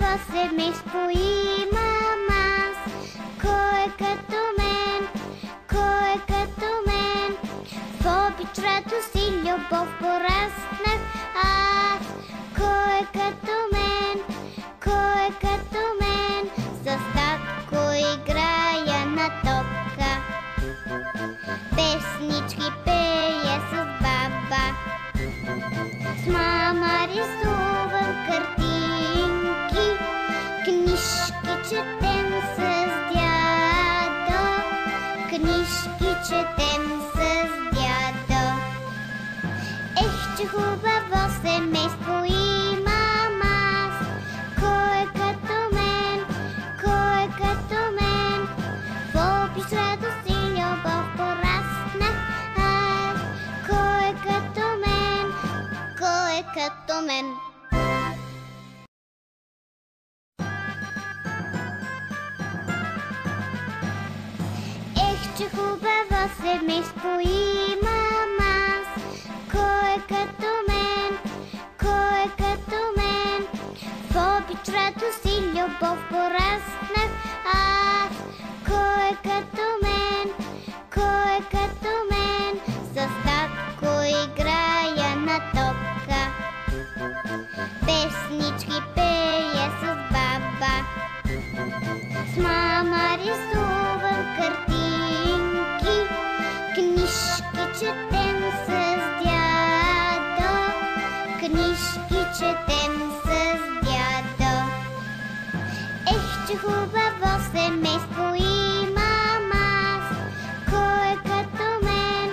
хубаво семейство имам аз. Кой е като мен? Кой е като мен? В обич, радост и любов пораснах аз. Кой е като мен? Кой е като мен? С татко играя на топка, песнички пея с баба, с мама рисувам картинки, книжки четем с дядо, книжки четем с дядо. Ех, че хубаво семейство имам аз. Кой е като мен? Кой е като мен? В обич, радост и любов пораснах аз. Кой е като мен? Кой е като мен? Ех, че хубаво семейство имам аз. Кой е като мен? Кой е като мен? В обич, радост и любов пораснах аз. Кой е като мен? Кой е като мен? С татко играя на топка, песнички пея с баба, с мама рисувам картинки, книжки четем с дядо, книжки четем с дядо. Ех, че хубаво семейство имам аз. Кой е като мен?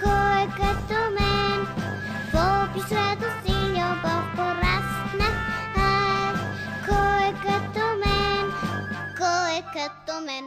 Кой е като мен? В обич, радост и любов пораснах аз. Кой е като мен? Кой е като мен?